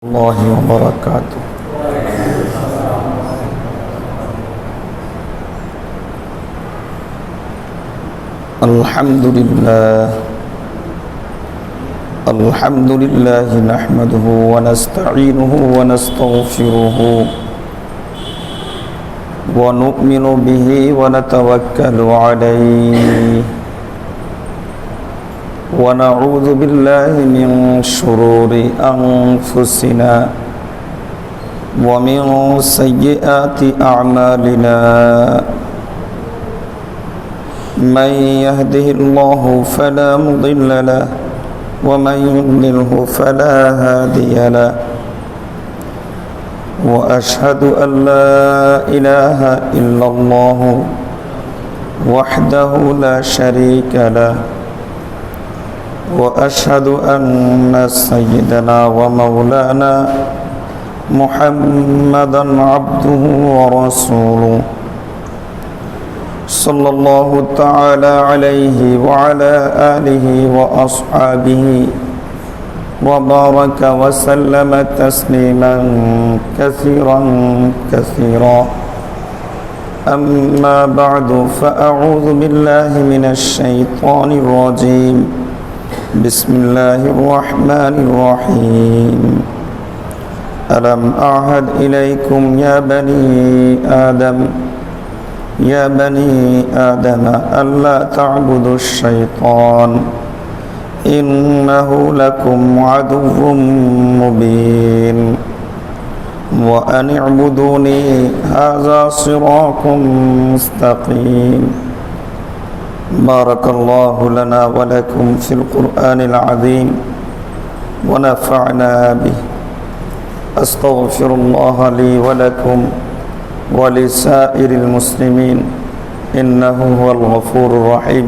الله وبركاته. الحمد لله نحمده ونستعينه ونستغفره ونؤمن به ونتوكل عليه ونعوذ بالله من شرور أنفسنا ومن سيئات أعمالنا من يهده الله فلا مضل له ومن يضلله فلا هادي له وأشهد أن لا إله إلا الله وحده لا شريك له وأشهد أن سيدنا ومولانا محمدا عبده ورسوله صلى الله تعالى عليه وعلى آله وأصحابه وبارك وسلم تسليما كثيرا أما بعد فأعوذ بالله من الشيطان الرجيم بسم الله الرحمن الرحيم ألم أعهد إليكم يا بني آدم ألا تعبدوا الشيطان إنه لكم عدو مبين وأن اعبدوني هذا صراط مستقيم بارك الله لنا ولكم في القرآن العظيم ونفعنا به أستغفر الله لي ولكم ولسائر المسلمين إنه هو الغفور الرحيم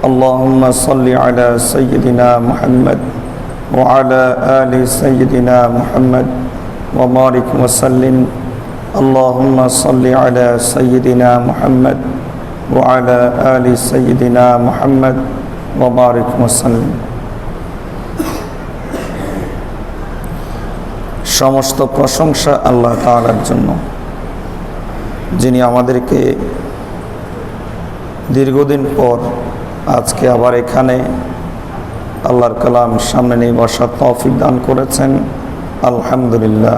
اللهم صل على سيدنا محمد وعلى آل سيدنا محمد وبارك وسلم اللهم صل على سيدنا محمد وعلى آل سيدنا محمد وبارك وسلم সমস্ত প্রশংসা আল্লাহ তাআলার জন্য, যিনি আমাদেরকে দীর্ঘদিন পর আজকে আবার এখানে আল্লাহর কালাম সামনে নিয়ে বসার তৌফিক দান করেছেন। আলহামদুলিল্লাহ।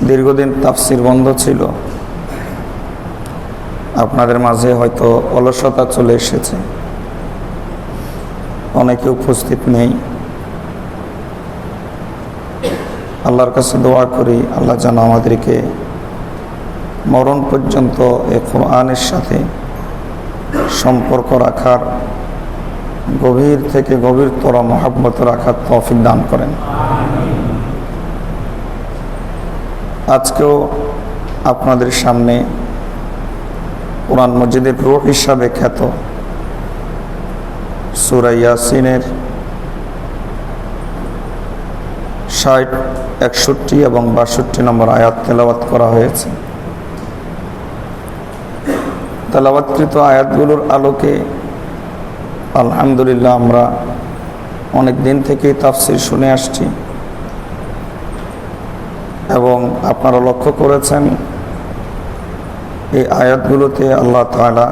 দীর্ঘদিন তাফসির বন্ধ ছিল, আপনাদের মাঝে হয়তো অলসতা চলে এসেছে, অনেকে উপস্থিত নেই। আল্লাহর কাছে দোয়া করি আল্লাহ যেন আমাদেরকে মরণ পর্যন্ত এই কোরআনের সাথে সম্পর্ক রাখার, গভীর থেকে গভীরতর মহব্বত রাখার তৌফিক দান করেন। আজকেও আপনাদের সামনে কোরআন মজিদের রূহ হিসাবে খ্যাত সূরা ইয়াসিনের 60, 61 এবং 62 নম্বর আয়াত তেলাওয়াত করা হয়েছে। তেলাওয়াতকৃত আয়াতগুলোর আলোকে আলহামদুলিল্লাহ আমরা অনেক দিন থেকেই তাফসির শুনে আসছি এবং আপনারা লক্ষ্য করেছেন এই আয়াতগুলোতে আল্লাহ তাআলা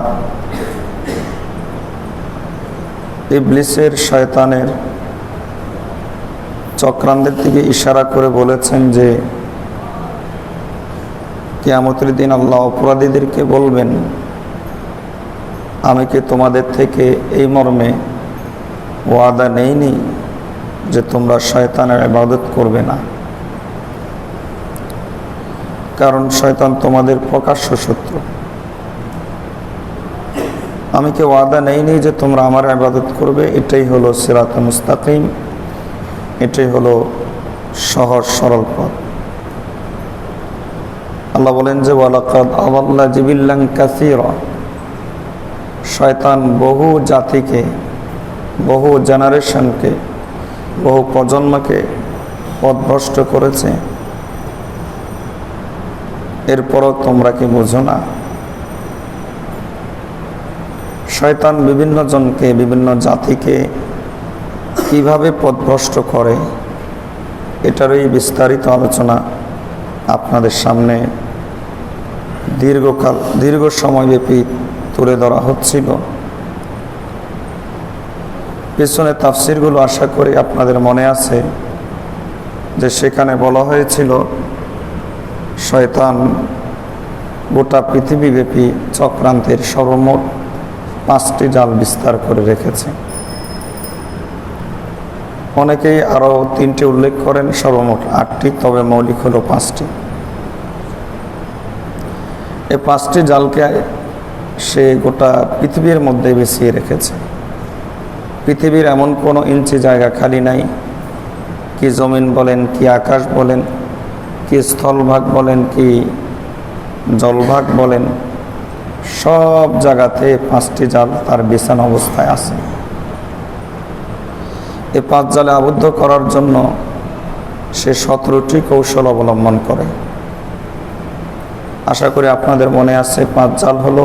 ইবলিসের, শয়তানের চক্রান্তের দিকে ইশারা করে বলেছেন যে কিয়ামতের দিন আল্লাহ অপরাধীদেরকে বলবেন, আমি কি তোমাদের থেকে এই মর্মে ওয়াদা নেইনি যে তোমরা শয়তানের ইবাদত করবে না? কারণ শয়তান তোমাদের প্রকাশ্য শত্রু। আমি কি ওয়াদা নেইনি যে তোমরা আমার ইবাদত করবে? এটাই হলো সিরাতুল মুস্তাকিম, এটাই হলো সহজ সরল পথ। আল্লাহ বলেন যে ওয়ালাকাদ আদাল্লা জিবিল্লান কাসীরা, শয়তান বহু জাতিকে, বহু জেনারেশনকে, বহু প্রজন্মকে পথভ্রষ্ট করেছে। এরপরও তোমরা কি বুঝো না? শয়তান বিভিন্ন জনকে, বিভিন্ন জাতিকে কিভাবে পথভ্রষ্ট করে, এটারই বিস্তারিত আলোচনা আপনাদের সামনে দীর্ঘ সময়ব্যাপী তুলে ধরা হচ্ছিল। পেছনে তাফসিরগুলো আশা করি আপনাদের মনে আছে যে সেখানে বলা হয়েছিল শয়তান গোটা পৃথিবীব্যাপী চক্রান্তের সর্বমোট 5টি জাল বিস্তার করে রেখেছে। অনেকেই আরও 3টি উল্লেখ করেন, সর্বমোট 8টি, তবে মৌলিক হলো 5টি। এই 5টি জালকে সে গোটা পৃথিবীর মধ্যে বিছিয়ে রেখেছে। পৃথিবীর এমন কোনো ইঞ্চি জায়গা খালি নাই, কি জমিন বলেন, কি আকাশ বলেন, কি স্থলভাগ বলেন, কি জলভাগ বলেন, সব জায়গাতে 5টি জাল তার বিছানো অবস্থায় আছে। এই 5 জালে আবদ্ধ করার জন্য সে 17টি কৌশল অবলম্বন করে। আশা করি আপনাদের মনে আছে 5 জাল হলো,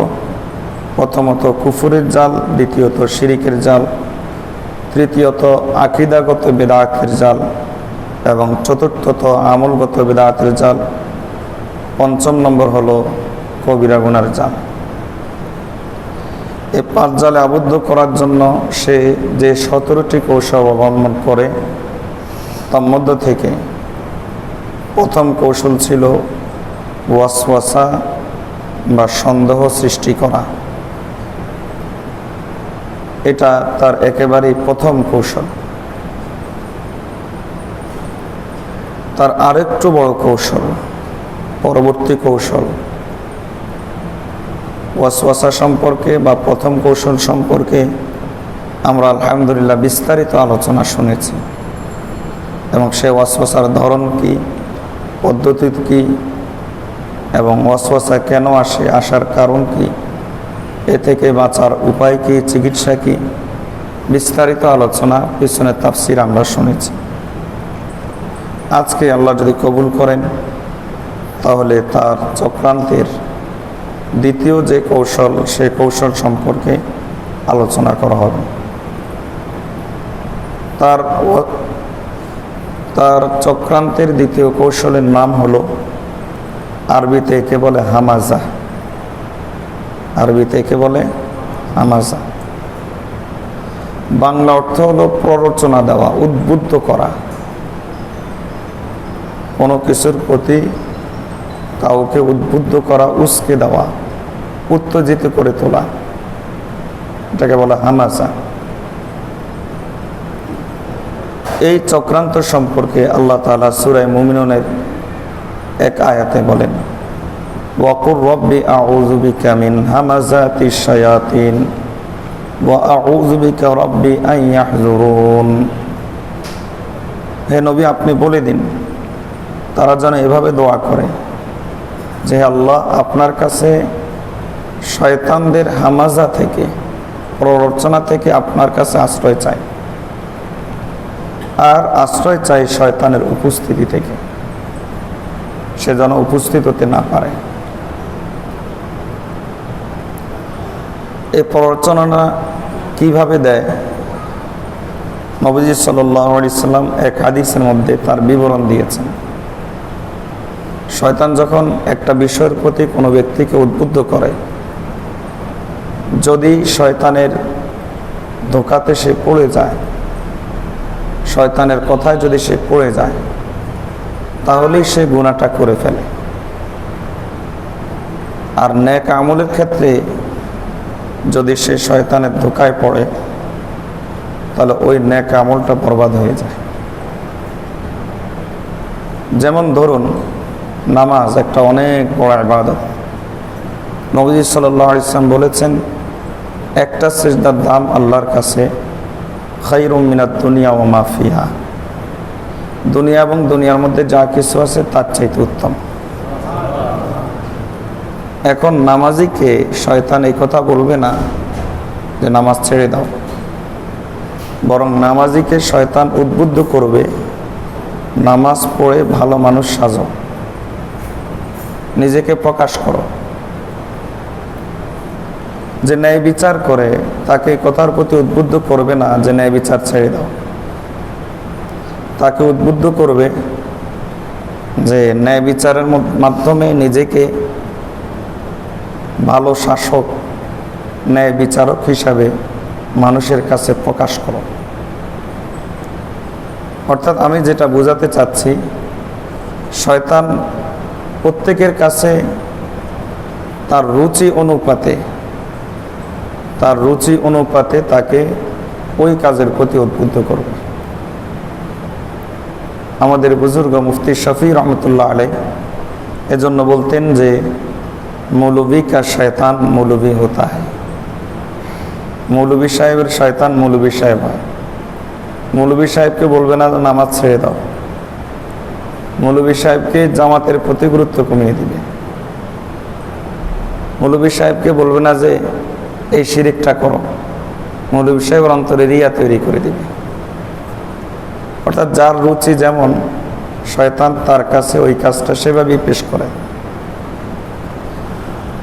প্রথমত কুফুরের জাল, দ্বিতীয়ত শিরিকের জাল, তৃতীয়ত আকীদাগত বিদআতের জাল এবং চতুর্থত আমলগত বিদআতের জাল, 5ম নম্বর হলো কবিরা গুনার জাল। এই 5 জালে আবদ্ধ করার জন্য সে যে 17টি কৌশল অবলম্বন করে, তার মধ্য থেকে প্রথম কৌশল ছিল ওয়াসওয়াসা বা সন্দেহ সৃষ্টি করা। এটা তার একেবারেই প্রথম কৌশল। তার আরেকটু বড় কৌশল, পরবর্তী কৌশল ওয়াসওয়াসা সম্পর্কে বা প্রথম কৌশল সম্পর্কে আমরা আলহামদুলিল্লাহ বিস্তারিত আলোচনা শুনেছি, এবং সে ওয়াসওয়াসার ধরন কি, পদ্ধতি কি, এবং ওয়াসওয়াসা কেন আসে, আসার কারণ কি, এ থেকে বাঁচার উপায় কি, চিকিৎসা কি, বিস্তারিত আলোচনা পিছনে তাফসির আমরা শুনেছি। আজকে আল্লাহ যদি কবুল করেন তাহলে তার চক্রান্তের দ্বিতীয় যে কৌশল, সেই কৌশল সম্পর্কে আলোচনা করা হবে। তার চক্রান্তের দ্বিতীয় কৌশলের নাম হলো, আরবিতে একে বলে হামাজা। আরবিতে একে বলে হামাজা। বাংলা অর্থ হলো প্ররোচনা দেওয়া, উদ্বুদ্ধ করা, কোনো কিছুর প্রতি কাউকে উদ্বুদ্ধ করা, উস্কে দেওয়া, উত্তেজিত করে তোলা, এটাকে বলা হামাজা। এই চক্রান্ত সম্পর্কে আল্লাহ তাআলা সূরা মুমিনুনের এক আয়াতে বলেন, ওয়াকুর রব্বি আউযু বিকা মিন হামাযাতিশ শায়াতিন ওয়া আউযু বিকা রব্বি আন ইয়াহযুরুন। হে নবী, আপনি বলে দিন তারা যেন এভাবে দোয়া করে যে আল্লাহ, আপনার কাছে শয়তানদের হামাজা থেকে, প্ররোচনা থেকে আপনার কাছে আশ্রয় চাই, আর আশ্রয় চাই শয়তানের উপস্থিতি থেকে, সে যেন উপস্থিত হতে না পারে। এই প্ররোচনা কিভাবে দেয়, নবীজি সাল্লাল্লাহু আলাইহি সাল্লাম এক হাদিসের মধ্যে তার বিবরণ দিয়েছেন। শয়তান যখন একটা বিষয়ের প্রতি কোনো ব্যক্তিকে উদ্বুদ্ধ করে, যদি শয়তানের ধোঁকাতে সে পড়ে যায়, শয়তানের কথায় যদি সে পড়ে যায়, তাহলেই সে গুনাহটা করে ফেলে। আর নেক আমলের ক্ষেত্রে যদি সে শয়তানের ধোঁকায় পড়ে, তাহলে ওই নেক আমলটা বরবাদ হয়ে যায়। যেমন ধরুন, নামাজ একটা অনেক বড় ইবাদত। নবী সাল্লাল্লাহু আলাইহি ওয়াসাল্লাম বলেছেন, একটা সিজদার দাম আল্লাহর কাছে খায়রুম মিনাদ দুনিয়া ওয়া মা ফিহা, দুনিয়া এবং দুনিয়ার মধ্যে যা কিছু আছে তার চাইতে উত্তম। এখন নামাজিকে শয়তান এই কথা বলবে না যে নামাজ ছেড়ে দাও, বরং নামাজিকে শয়তান উদ্বুদ্ধ করবে, নামাজ পড়ে ভালো মানুষ সাজো, নিজেকে প্রকাশ করো। যে ন্যায় বিচার করে তাকে কথার প্রতি উদ্বুদ্ধ করবে না যে ন্যায় বিচার ছেড়ে দাও, তাকে উদ্বুদ্ধ করবে যে ন্যায় বিচারের মাধ্যমে নিজেকে ভালো শাসক, ন্যায় বিচারক হিসাবে মানুষের কাছে প্রকাশ করো। অর্থাৎ আমি যেটা বোঝাতে চাচ্ছি, শয়তান প্রত্যেকের কাছে তার রুচি অনুপাতে তাকে ওই কাজের প্রতি উদ্বুদ্ধ করবে। আমাদের বুজুর্গ মুফতি শফি রহমতুল্লাহ আলাইহ এজন্য বলতেন যে মৌলবী কা শয়তান মৌলবী হতা হয়। মৌলবী সাহেবের শয়তান মৌলবী সাহেব হয়। মৌলবী সাহেবকে বলবে না নামাজ ছেড়ে দাও, মৌলবী সাহেবকে জামাতের প্রতি গুরুত্ব কমিয়ে দিবে। মৌলবী সাহেবকে বলবে না যে এই শিরিকটা করো, মৌলবী সাহেবের অন্তরে রিয়া তৈরি করে দিবে। অর্থাৎ যার রুচি যেমন, শয়তান তার কাছে ওই কাজটা সেভাবেই পেশ করে।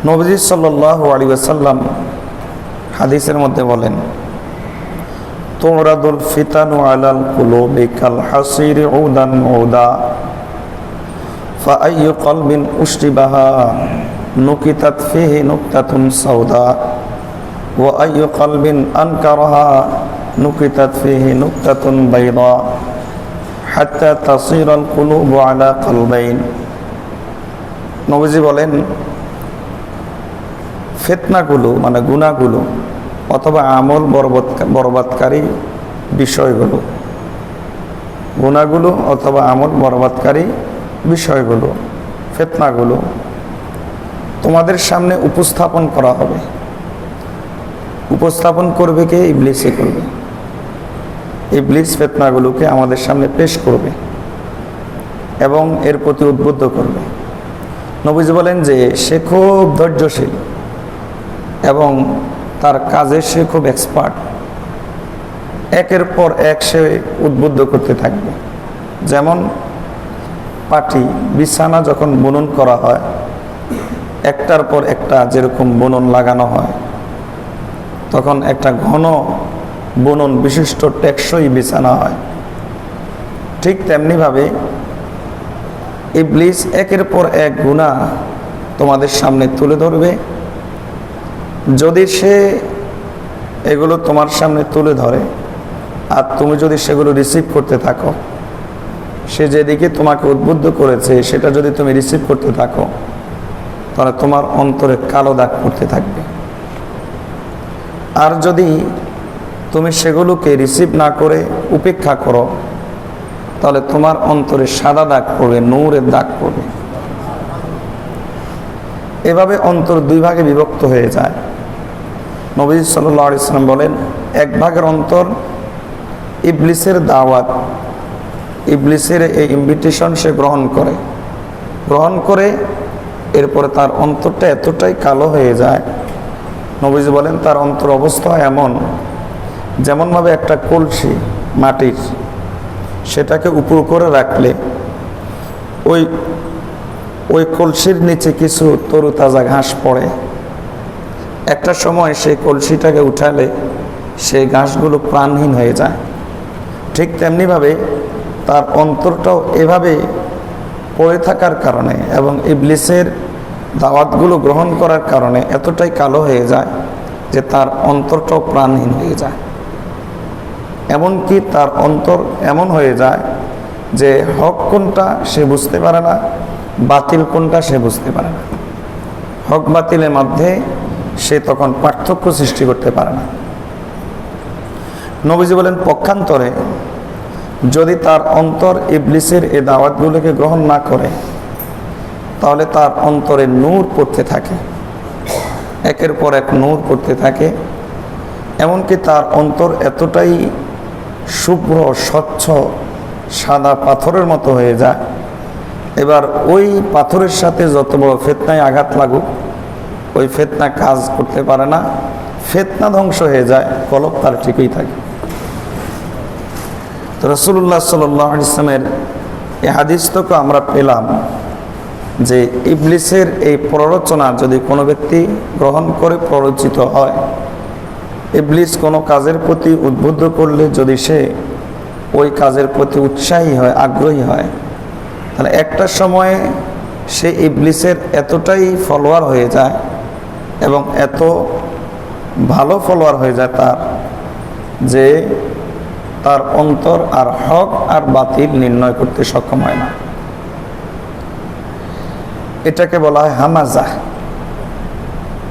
নবীজি সাল্লাল্লাহু আলাইহি ওয়াসাল্লাম হাদিসের মধ্যে বলেন, তুরাদুল ফিতানু আলাল কুলুবি কাল হাসিরি উদান উদা ফাআইয়ু কলবিন উশরিবাহা নুকিতাত ফিহি নুকতাতুন সাউদা ওয়া আইয়ু কলবিন আনকারাহা নুকিতাত ফিহি নুকতাতুন বাইদা হাত্তা তাসিরাল কুলুবু আলা কলবাইন। নবীজি বলেন, ফিতনাগুলো মানে গুনাহগুলো অথবা আমল বরবাদকারী বিষয়গুলো, গুনাহগুলো অথবা আমল বরবাদকারী বিষয়গুলো, ফিতনাগুলো তোমাদের সামনে উপস্থাপন করা হবে। উপস্থাপন করবে কে? ইবলিসে করবে। ইবলিস ফিতনাগুলোকে আমাদের সামনে পেশ করবে এবং এর প্রতি উদ্বুদ্ধ করবে। নবীজি বলেন যে সে খুব ধৈর্যশীল এবং তার কাজে সে খুব এক্সপার্ট। একের পর এক সে উদ্বুদ্ধ করতে থাকবে। যেমন পাটি, বিছানা যখন বুনন করা হয়, একটার পর একটা যেরকম বুনন লাগানো হয়, তখন একটা ঘন বুনন বিশিষ্ট টেকসই বিছানা হয়। ঠিক তেমনিভাবে ইবলিস একের পর এক গুনাহ তোমাদের সামনে তুলে ধরবে। যদি সে এগুলো তোমার সামনে তুলে ধরে আর তুমি যদি সেগুলো রিসিভ করতে থাকো, সে যেদিকে তোমাকে উদ্বুদ্ধ করেছে সেটা যদি তুমি রিসিভ করতে থাকো, তাহলে তোমার অন্তরে কালো দাগ পড়তে থাকবে। আর যদি তুমি সেগুলোকে রিসিভ না করে উপেক্ষা করো, তাহলে তোমার অন্তরে সাদা দাগ পড়বে, নূরের দাগ পড়বে। এভাবে অন্তর দুই ভাগে বিভক্ত হয়ে যায়। নবী সাল্লাল্লাহু আলাইহি ওয়াসাল্লাম বলেন, এক ভাগের অন্তর ইবলিসের দাওয়াত, ইবলিসের এই ইনভিটেশন সে গ্রহণ করে এরপরে তার অন্তরটা এতটাই কালো হয়ে যায়। নবীজি বলেন তার অন্তর অবস্থা এমন, যেমনভাবে একটা কলসি মাটির, সেটাকে উপর করে রাখলে ওই কলসির নিচে কিছু তরুতাজা ঘাস পড়ে। একটা সময় সেই কলসিটাকে উঠালে সেই ঘাসগুলো প্রাণহীন হয়ে যায়। ঠিক তেমনিভাবে তার অন্তরটাও এভাবে পড়ে থাকার কারণে এবং ইবলিসের দাওয়াতগুলো গ্রহণ করার কারণে এতটাই কালো হয়ে যায় যে তার অন্তরটাও প্রাণহীন হয়ে যায়। এমনকি তার অন্তর এমন হয়ে যায় যে হক কোনটা সে বুঝতে পারে না, বাতিল কোনটা সে বুঝতে পারে না। হক বাতিলের মধ্যে সে তখন পার্থক্য সৃষ্টি করতে পারে না। নবীজি বলেন, পক্ষান্তরে যদি তার অন্তর ইবলিসের এই দাওয়াতগুলোকে গ্রহণ না করে, তাহলে তার অন্তরে নূর পড়তে থাকে, একের পর এক নূর পড়তে থাকে। এমনকি তার অন্তর এতটাই শুভ্র, স্বচ্ছ, সাদা পাথরের মতো হয়ে যায়। এবার ওই পাথরের সাথে যত বড় ফিতনায় আঘাত লাগুক, ওই ফিতনা কাজ করতে পারে না, ফিতনা ধ্বংস হয়ে যায়, কলব তার ঠিকই থাকে। তো রাসূলুল্লাহ সাল্লাল্লাহু আলাইহি ওয়াসাল্লামের এই হাদিস থেকে আমরা পেলাম যে ইবলিসের এই প্ররোচনা যদি কোনো ব্যক্তি গ্রহণ করে প্ররোচিত হয়, ইবলিস কোনো কাজের প্রতি উদ্বুদ্ধ করলে যদি সে ওই কাজের প্রতি উৎসাহী হয়, আগ্রহী হয়, তাহলে একটা সময়ে সে ইবলিসের এতটাই ফলোয়ার হয়ে যায় এবং এত ভালো ফলোয়ার হয়ে যায় তার, যে তার অন্তর আর হক আর বাতিল নির্ণয় করতে সক্ষম হয় না। এটাকে বলা হয় হামাজা,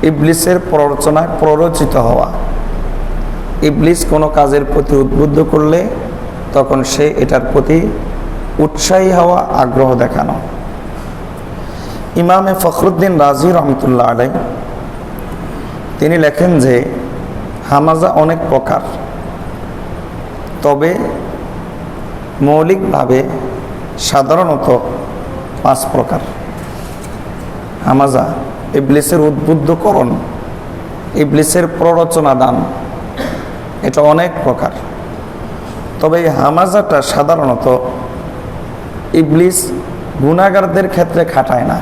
ইবলিসের প্ররোচনায় প্ররোচিত হওয়া। ইবলিস কোনো কাজের প্রতি উদ্বুদ্ধ করলে তখন সে এটার প্রতি উৎসাহী হওয়া, আগ্রহ দেখানো। ইমামে ফখরুদ্দিন রাজি রহমতুল্লাহ আলাই তিনি লেখেন যে হামাজা অনেক প্রকার, তবে মৌলিকভাবে সাধারণত 5 প্রকার। হামাজা ইবলিসের উদ্বুদ্ধকরণ, ইবলিসের প্ররোচনা দান, এটা অনেক প্রকার। তবে এই হামাজাটা সাধারণত ইবলিস গুনাহগারদের ক্ষেত্রে খাটায় না।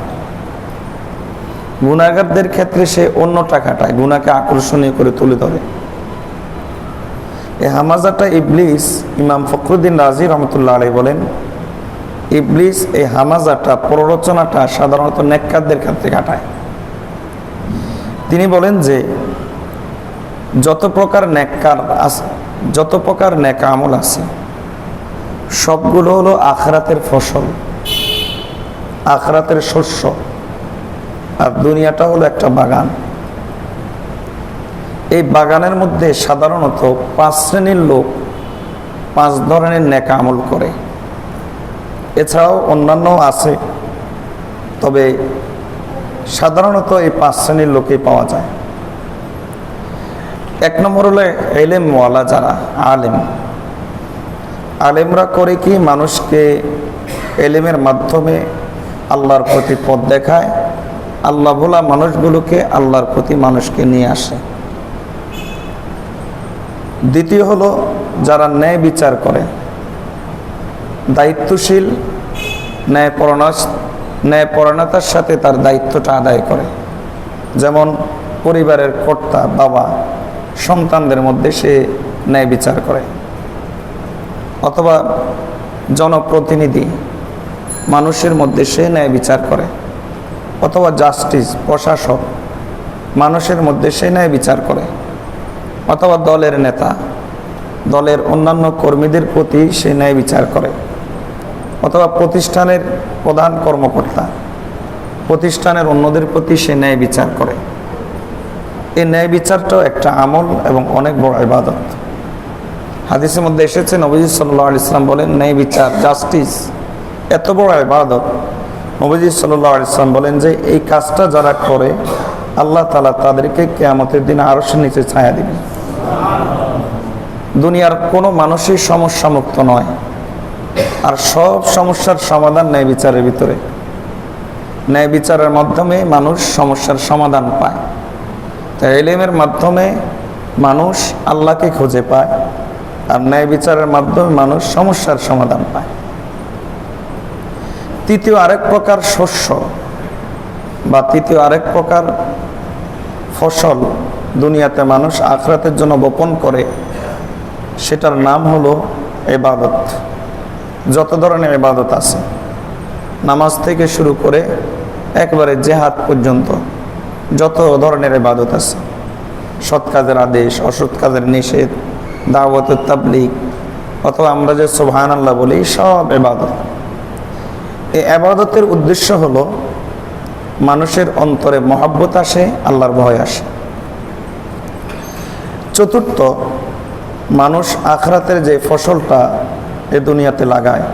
গুনাহগারদের ক্ষেত্রে সে অন্যটা খাটায়, গুনাহকে আকর্ষণীয় করে তুলে ধরে। এই হামাজাটা ইবলিস, ইমাম ফখরুদ্দিন রাজি রহমতুল্লাহ আলাইহি বলেন, ইবলিস এই হামাজাটা, প্ররোচনাটা সাধারণত নেককারদের ক্ষেত্রে খাটায়। তিনি বলেন যে যত প্রকার নেককার আছে, যত প্রকার নেক আমল আছে, সবগুলো হলো আখিরাতের ফসল, আখিরাতের শস্য, আর দুনিয়াটা হলো একটা বাগান। এই বাগানের মধ্যে সাধারণত 5 শ্রেণীর লোক 5 ধরনের নেক আমল করে। এছাড়াও অন্যান্য আছে, তবে সাধারণত এই 5 শ্রেণীর লোকই পাওয়া যায়। 1 নম্বর হলো ইলমওয়ালা, যারা আলেম। আলেমরা করে কি, মানুষকে ইলমের মাধ্যমে আল্লাহর প্রতি পথ দেখায়, আল্লাহ ভোলা মানুষগুলোকে আল্লাহর প্রতি মানুষকে নিয়ে আসে। দ্বিতীয় হলো যারা ন্যায় বিচার করে, দায়িত্বশীল, ন্যায়পরায়ণতার সাথে তার দায়িত্বটা আদায় করে। যেমন পরিবারের কর্তা, বাবা, সন্তানদের মধ্যে সে ন্যায় বিচার করে, অথবা জনপ্রতিনিধি, মানুষের মধ্যে সে ন্যায় বিচার করে, অথবা জাস্টিস, প্রশাসক, মানুষের মধ্যে সে ন্যায় বিচার করে, অথবা দলের নেতা, দলের অন্যান্য কর্মীদের প্রতি সে ন্যায় বিচার করে, অথবা প্রতিষ্ঠানের প্রধান কর্মকর্তা, প্রতিষ্ঠানের অন্যদের প্রতি সে ন্যায় বিচার করে। এই ন্যায় বিচারটাও একটা আমল এবং অনেক বড় ইবাদত। হাদিসের মধ্যে এসেছে, নবীজি সাল্লাল্লাহু আলাইহি সাল্লাম বলেন, ন্যায় বিচার, জাস্টিস এত বড় ইবাদত। নবীজি সাল্লাল্লাহু আলাইহি সাল্লাম বলেন যে এই কাজটা যারা করে, আল্লাহ তাআলা তাদেরকে কিয়ামতের দিন আরশের নিচে ছায়া দিবেন। দুনিয়ার কোনো মানুষই সমস্যা মুক্ত নয়, আর সব সমস্যার সমাধান ন্যায় বিচারের ভিতরে। ন্যায় বিচারের মাধ্যমে মানুষ সমস্যার সমাধান পায়। তাই ইলমের মাধ্যমে মানুষ আল্লাহকে খুঁজে পায়, আর ন্যায় বিচারের মাধ্যমে মানুষ সমস্যার সমাধান পায়। তৃতীয় আরেক প্রকার শস্য বা তৃতীয় আরেক প্রকার ফসল দুনিয়াতে মানুষ আখিরাতের জন্য বপন করে, সেটার নাম হলো ইবাদত। যত ধরনের ইবাদত আছে, নামাজ থেকে শুরু করে একবারে জিহাদ পর্যন্ত যত ধরনের ইবাদত আছে, সৎ কাজের আদেশ, অসৎ কাজের নিষেধ, দাওয়াত তাবলীগ, অথবা আমরা যে সুবহানাল্লাহ বলি, সব ইবাদত। এই ইবাদতের উদ্দেশ্য হলো মানুষের অন্তরে মহব্বত আসে, আল্লাহর ভয় আসে। চতুর্থ, মানুষ আখিরাতের যে ফসলটা এ দুনিয়াতে লাগায়,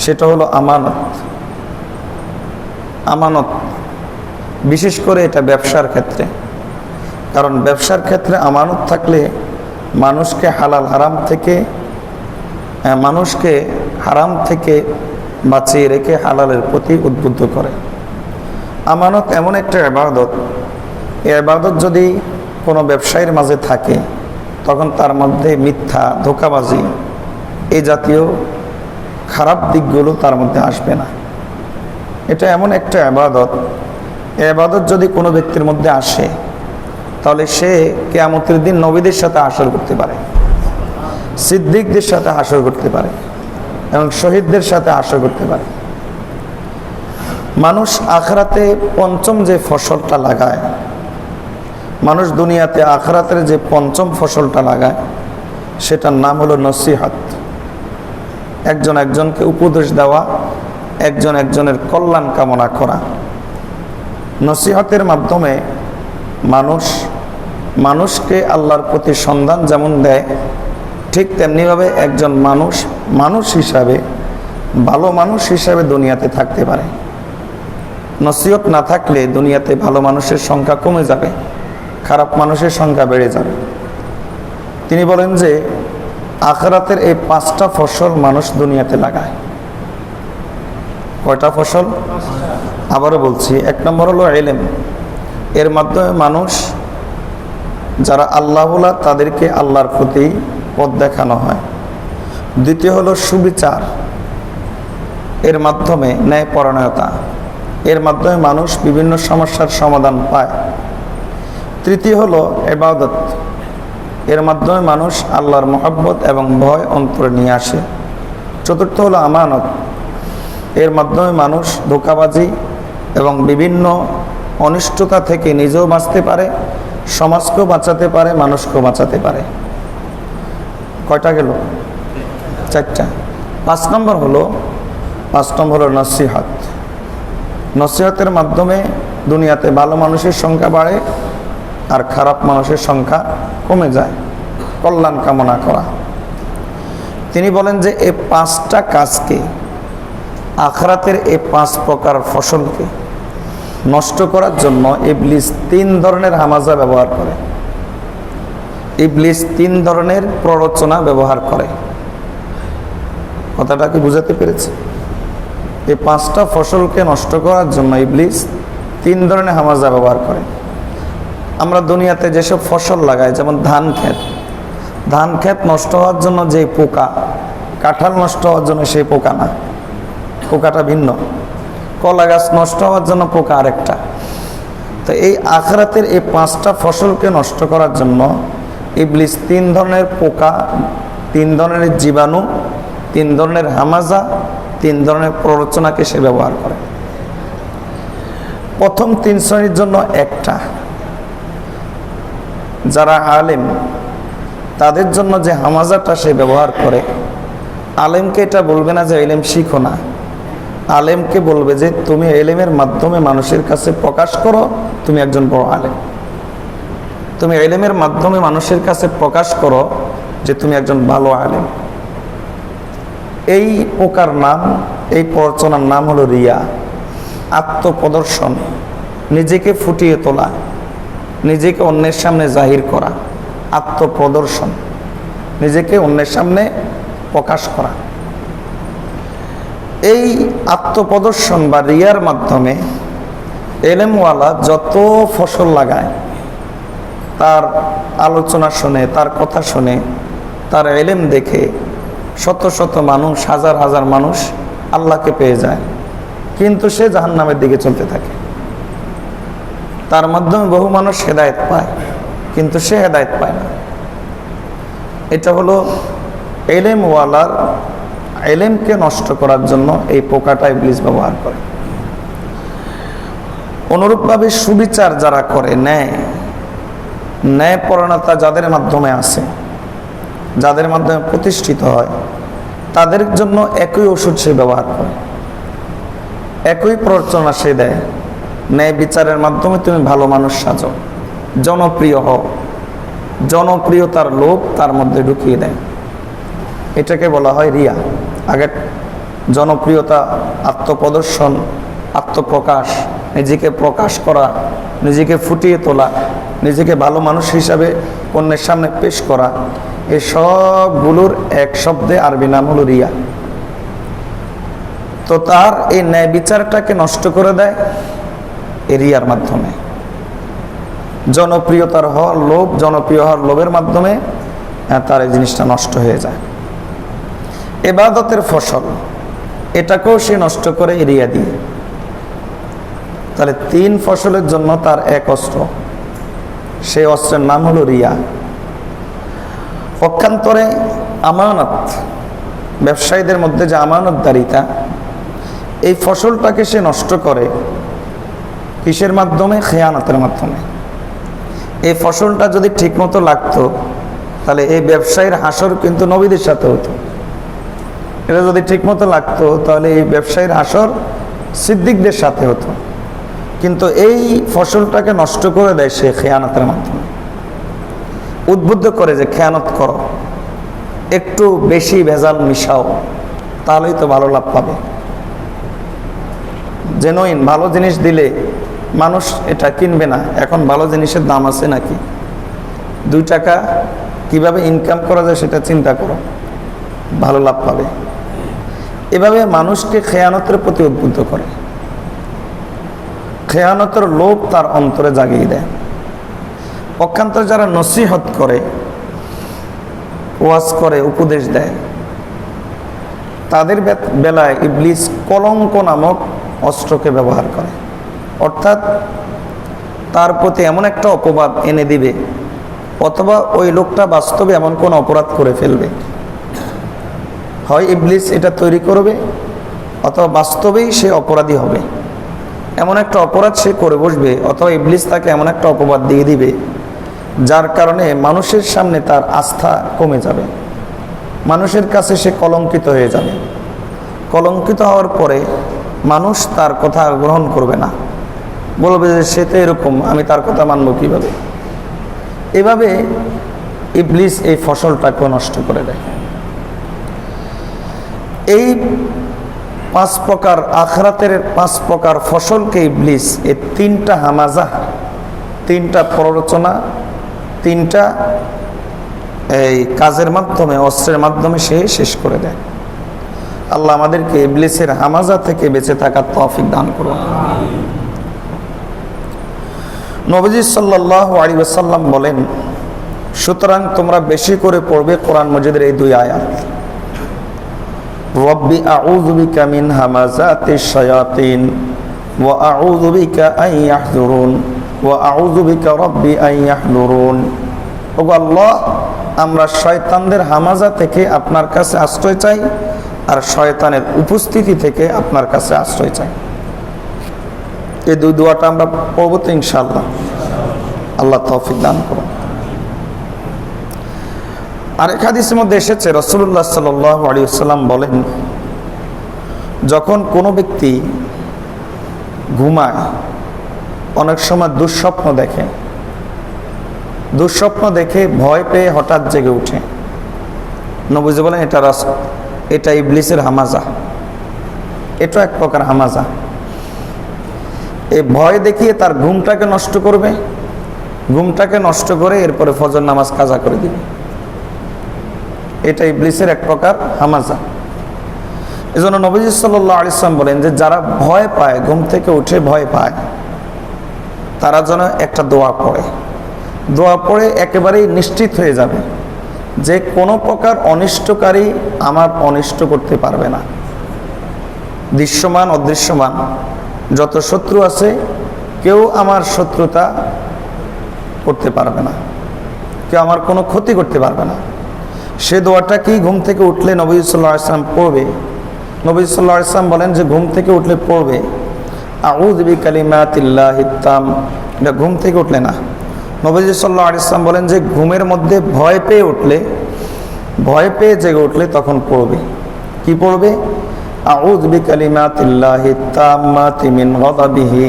সেটা হলো আমানত। আমানত বিশেষ করে এটা ব্যবসার ক্ষেত্রে, কারণ ব্যবসার ক্ষেত্রে আমানত থাকলে মানুষকে হারাম থেকে বাঁচিয়ে রেখে হালালের প্রতি উদ্বুদ্ধ করে। আমানত এমন একটা ইবাদত, এই ইবাদত যদি কোনো ব্যবসায়ীর মাঝে থাকে, তখন তার মধ্যে মিথ্যা, ধোঁকাবাজি, এই জাতীয় খারাপ দিকগুলো তার মধ্যে আসবে না। এটা এমন একটা ইবাদত, এই ইবাদত যদি কোনো ব্যক্তির মধ্যে আসে, তাহলে সে কিয়ামতের দিন নবীদের সাথে আসর করতে পারে। সিদ্দিকদের সাথে হাসর করতে পারে এবং শহীদদের সাথে হাসর করতে পারে। মানুষ আখিরাতে পঞ্চম যে ফসলটা লাগায়, মানুষ দুনিয়াতে আখিরাতের যে পঞ্চম ফসলটা লাগায়, সেটার নাম হলো নসিহত। একজন একজনকে উপদেশ দেওয়া, একজন একজনের কল্যাণ কামনা করা। নসিহতের মাধ্যমে মানুষকে আল্লাহর প্রতি সন্ধান যেমন দেয়, ঠিক তেমনিভাবে একজন মানুষ হিসাবে, ভালো মানুষ হিসাবে দুনিয়াতে থাকতে পারে। নসিহত না থাকলে দুনিয়াতে ভালো মানুষের সংখ্যা কমে যাবে, খারাপ মানুষের সংখ্যা বেড়ে যাবে। তিনি বলেন যে আখিরাতের এই 5টা ফসল মানুষ দুনিয়াতে লাগায়। কয়টা ফসল? আবারও বলছি, 1 নম্বর হলো ইলম। এর মাধ্যমে মানুষ যারা আল্লাহওয়ালা তাদেরকে আল্লাহর প্রতি পথ দেখানো হয়। দ্বিতীয় হলো সুবিচার, এর মাধ্যমে ন্যায়পরায়ণতা, এর মাধ্যমে মানুষ বিভিন্ন সমস্যার সমাধান পায়। তৃতীয় হলো ইবাদত, এর মাধ্যমে মানুষ আল্লাহর মহব্বত এবং ভয় অন্তরে নিয়ে আসে। চতুর্থ হলো আমানত, এর মাধ্যমে মানুষ ধোঁকাবাজি এবং বিভিন্ন অনিষ্টতা থেকে নিজেও বাঁচতে পারে, সমাজকেও বাঁচাতে পারে, মানুষকেও বাঁচাতে পারে। কয়টা গেল? 4টা। 5 নম্বর হলো নসিহত। নসিহতের মাধ্যমে দুনিয়াতে ভালো মানুষের সংখ্যা বাড়ে আর খারাপ মানুষের সংখ্যা কমে যায়। কল্যাণ কামনা করা। তিনি বলেন যে এই 5টা কাজকে, আখিরাতের এই 5 প্রকার ফসলকে নষ্ট করার জন্য ইবলিস 3 ধরনের হামাজা ব্যবহার করে। ইবলিস 3 ধরনের প্ররোচনা ব্যবহার করে। কথাটা কি বুঝাতে পেরেছে? এই 5টা ফসলকে নষ্ট করার জন্য ইবলিস 3 ধরনের হামাজা ব্যবহার করে। আমরা দুনিয়াতে যেসব ফসল লাগাই, যেমন ধান ক্ষেত নষ্ট হওয়ার জন্য যে পোকা, কাঁঠাল নষ্ট হওয়ার জন্য সেই পোকা না, পোকাটা ভিন্ন। কলা গাছ নষ্ট হওয়ার জন্য পোকা আরেকটা। তো এই আখিরাতের এই 5টা ফসলকে নষ্ট করার জন্য ইবলিস 3 ধরনের পোকা, 3 ধরনের জীবাণু, 3 ধরনের হামাজা, 3 ধরনের প্ররোচনাকে সে ব্যবহার করে। প্রথম 3 শ্রেণীর জন্য একটা, যারা আলেম তাদের জন্য যে হামাজাটা সে ব্যবহার করে, আলেমকে এটা বলবে না যে ইলম শিখো না, আলেমকে বলবে যে তুমি ইলমের মাধ্যমে মানুষের কাছে প্রকাশ করো তুমি একজন বড় আলেম। তুমি ইলমের মাধ্যমে মানুষের কাছে প্রকাশ করো যে তুমি একজন ভালো আলেম। এই প্রকার নাম, এই প্ররোচনার নাম হলো রিয়া, আত্মপ্রদর্শন, নিজেকে ফুটিয়ে তোলা, নিজেকে অন্যের সামনে জাহির করা। আত্মপ্রদর্শন, নিজেকে অন্যের সামনে প্রকাশ করা। এই আত্মপ্রদর্শন বা রিয়ার মাধ্যমে এলেমওয়ালা যত ফসল লাগায়, তার আলোচনা শুনে, তার কথা শুনে, তার এলেম দেখে শত শত মানুষ, হাজার হাজার মানুষ আল্লাহকে পেয়ে যায়, কিন্তু সে জাহান্নামের দিকে চলতে থাকে। তার মাধ্যমে বহু মানুষ হেদায়েত পায়, কিন্তু সে হেদায়েত পায় না। এটা হলো এলেমওয়ালার এলেমকে নষ্ট করার জন্য এই পোকাটা ইবলিস ব্যবহার করে। অনুরূপভাবে সুবিচার যারা করে, ন্যায়পরায়ণতা যাদের মাধ্যমে আসে, যাদের মাধ্যমে প্রতিষ্ঠিত হয়, তাদের জন্য একই ওষুধ সে ব্যবহার করে, একই প্ররোচনা সে দেয়। ন্যায় বিচারের মাধ্যমে তুমি ভালো মানুষ সাজো, জনপ্রিয় হও, জনপ্রিয়তার লোভ তার মধ্যে ঢুকিয়ে দেয়। এটাকে বলা হয় রিয়া। আগে জনপ্রিয়তা, আত্মপ্রদর্শন, আত্মপ্রকাশ, নিজেকে প্রকাশ করা, নিজেকে ফুটিয়ে তোলা, নিজেকে ভালো মানুষ হিসাবে অন্যের সামনে পেশ করা, এই সবগুলোর এক শব্দে আরবি নাম হলো রিয়া। তো তার এই ন্যায় বিচারটাকে নষ্ট করে দেয় এই রিয়ার মাধ্যমে। জনপ্রিয়তার হওয়ার লোভ, জনপ্রিয় হওয়ার লোভের মাধ্যমে তার এই জিনিসটা নষ্ট হয়ে যায়। ইবাদতের ফসল, এটাকেও সে নষ্ট করে রিয়া দিয়ে। তাহলে 3 ফসলের জন্য তার এক অস্ত্র, সেই অস্ত্রের নাম হলো রিয়া। পক্ষান্তরে আমানত, ব্যবসায়ীদের মধ্যে যে আমানতদারিতা, এই ফসলটাকে সে নষ্ট করে কিসের মাধ্যমে? খেয়ানতের মাধ্যমে। এই ফসলটা যদি ঠিকমতো লাগতো তাহলে এই ব্যবসায়ীর হাসর কিন্তু নবীদের সাথে হতো। এটা যদি ঠিকমতো লাগতো তাহলে এই ব্যবসায়ীর হাসর সিদ্দিকদের সাথে হতো। কিন্তু এই ফসলটাকে নষ্ট করে দেয় সে খেয়ানতের মাধ্যমে, উদ্বুদ্ধ করে যে খেয়ানত করো, একটু বেশি ভেজাল মিশাও, তাহলেই তো ভালো লাভ পাবে। জেনুইন ভালো জিনিস দিলে মানুষ এটা কিনবে না। এখন ভালো জিনিসের দাম আছে নাকি? 2 টাকা কিভাবে ইনকাম করা যায় সেটা চিন্তা করো, ভালো লাভ পাবে। এভাবে মানুষকে খেয়ানতের প্রতি উদ্বুদ্ধ করে, খেয়ানতের লোভ তার অন্তরে জাগিয়ে দেয়। পক্ষান্তরে যারা নসিহত করে, ওয়াজ করে, উপদেশ দেয়, তাদের বেলায় ইবলিস কলঙ্ক নামক অস্ত্রকে ব্যবহার করে। অর্থাৎ তার প্রতি এমন একটা অপবাদ এনে দিবে, অথবা ওই লোকটা বাস্তবে এমন কোন অপরাধ করে ফেলবে। হয় ইবলিস এটা তৈরি করবে, অথবা বাস্তবেই সে অপরাধী হবে। এমন একটা অপরাধ সে করে বসবে, অথবা ইবলিস তাকে এমন একটা অপবাদ দিয়ে দিবে যার কারণে মানুষের সামনে তার আস্থা কমে যাবে, মানুষের কাছে সে কলঙ্কিত হয়ে যাবে। কলঙ্কিত হওয়ার পরে মানুষ তার কথা গ্রহণ করবে না, বলবে যে সে তো এরকম, আমি তার কথা মানব কিভাবে। এভাবে ইবলিস এই ফসলটাকে নষ্ট করে দেয়। এই 5 প্রকার আখরাতের 5 প্রকার ফসলকে ইবলিস এই 3টা হামাজা, 3টা প্ররোচনা, 3টা এই কাজের মাধ্যমে, অস্ত্রের মাধ্যমে সে শেষ করে দেয়। আল্লাহ আমাদেরকে ইবলিসের হামাজা থেকে বেঁচে থাকার তৌফিক দান করুন। নবীজি সাল্লাল্লাহু আলাইহি ওয়াসাল্লাম বলেন, সুতরাং তোমরা বেশি করে পড়বে কোরআন মাজিদের এই 2 আয়াত, রব্বি আউযু বিকা মিন হামাযাতিশ শায়াতিন ওয়া আউযু বিকা আন ইয়াহযুরুন ওয়া আউযু বিকা রব্বি আন ইয়াহযুরুন। ওগো আল্লাহ, আমরা শয়তানদের হামাজা থেকে আপনার কাছে আশ্রয় চাই, আর শয়তানের উপস্থিতি থেকে আপনার কাছে আশ্রয় চাই। এই 2 দোয়াটা আমরা পড়ব তো ইনশাআল্লাহ। আল্লাহ তৌফিক দান করুন। আরেক হাদিসের মধ্যে এসেছে, রাসূলুল্লাহ সাল্লাল্লাহু আলাইহি ওয়াসাল্লাম বলেন, যখন কোনো ব্যক্তি ঘুমায় অনেক সময় দুঃস্বপ্ন দেখে, দুঃস্বপ্ন দেখে ভয় পেয়ে হঠাৎ জেগে উঠে, নবীজি বলেন এটা ইবলিসের হামাজা, এটা এক প্রকার হামাজা। এই ভয় দেখিয়ে তার ঘুমটাকে নষ্ট করবে, ঘুমটাকে নষ্ট করে এরপরে ফজর নামাজ কাজা করে দিবে। এটা ইবলিসের এক প্রকার হামাজা। এজন্য নবীজি সাল্লাল্লাহু আলাইহি ওয়াসাল্লাম বলেন যে যারা ভয় পায়, ঘুম থেকে উঠে ভয় পায়, তারা যেন একটা দোয়া পড়ে। দোয়া পড়ে একেবারেই নিশ্চিত হয়ে যাবে যে কোনো প্রকার অনিষ্টকারী আমার অনিষ্ট করতে পারবে না। দৃশ্যমান অদৃশ্যমান যত শত্রু আছে, কেউ আমার শত্রুতা করতে পারবে না, কেউ আমার কোনো ক্ষতি করতে পারবে না। সে দোয়াটা কি ঘুম থেকে উঠলে নবী সাল্লাল্লাহু আলাইহি ওয়াসাল্লাম পড়বে। নবী সাল্লাল্লাহু আলাইহি ওয়াসাল্লাম বলেন যে ঘুম থেকে উঠলে পড়বে আউযু বিকালিমাতিল্লাহিত তাম। এটা ঘুম থেকে উঠলে না, নবী সাল্লাল্লাহু আলাইহি ওয়াসাল্লাম বলেন যে ঘুমের মধ্যে ভয় পেয়ে উঠলে, ভয় পেয়ে জেগে উঠলে তখন পড়বে। কি পড়বে? আউযু বিকালিমাতিল্লাহিত তাম্মাতি মিন গাযাবিহি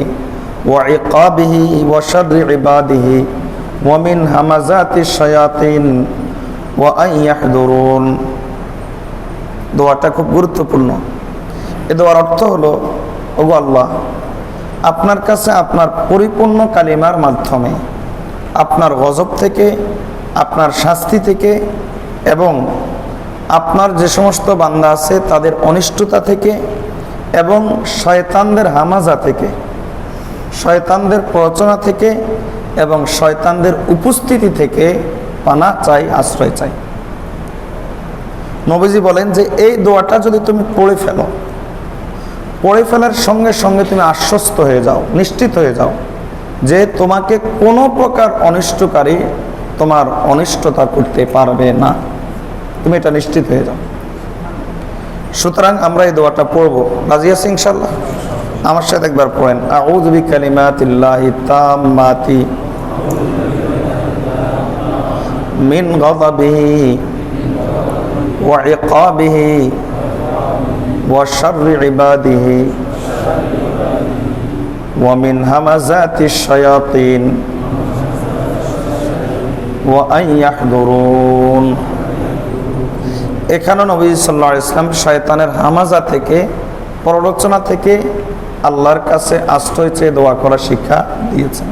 ওয়া ইকাবিহি ওয়া শাররি ইবাদিহি ওয়া মিন হামাযাতিশ শায়াতিন ওয়া আন ইয়াহযুরুন। দোয়াটা খুব গুরুত্বপূর্ণ। এই দোয়ার অর্থ হলো, ওগো আল্লাহ, আপনার কাছে আপনার পরিপূর্ণ কালিমার মাধ্যমে আপনার গজব থেকে, আপনার শাস্তি থেকে, এবং আপনার যে সমস্ত বান্দা আছে তাদের অনিষ্টতা থেকে, এবং শয়তানদের হামাজা থেকে, শয়তানদের প্ররোচনা থেকে, এবং শয়তানদের উপস্থিতি থেকে পানা চাই, আশ্রয় চাই। নবীজি বলেন যে এই দোয়াটা যদি তুমি পড়ে ফেলো, পড়ে ফেলার সঙ্গে সঙ্গে তুমি আশ্বস্ত হয়ে যাও, নিশ্চিত হয়ে যাও যে তোমাকে কোনো প্রকার অনিষ্টকারী তোমার অনিষ্টতা করতে পারবে না। তুমি এটা নিশ্চিত হয়ে যাও। সুতরাং আমরা এই দোয়াটা পড়বো, রাজি আছি ইনশাআল্লাহ? আমার সাথে একবার পড়েন, আউযু বিকালিমাতিল্লাহি তাম্মাতি মিন গাযাবিহি ওয়া ইকাবিহি ওয়া শাররি ইবাদিহি ওয়া মিন হামাযাতিশ শায়াতিন ওয়া আন ইয়াহদুরুন। এখানে নবী সাল্লাল্লাহু আলাইহি ওয়াসাল্লাম শয়তানের হামাজা থেকে, প্ররোচনা থেকে আল্লাহর কাছে আশ্রয় চেয়ে দোয়া করার শিক্ষা দিয়েছেন।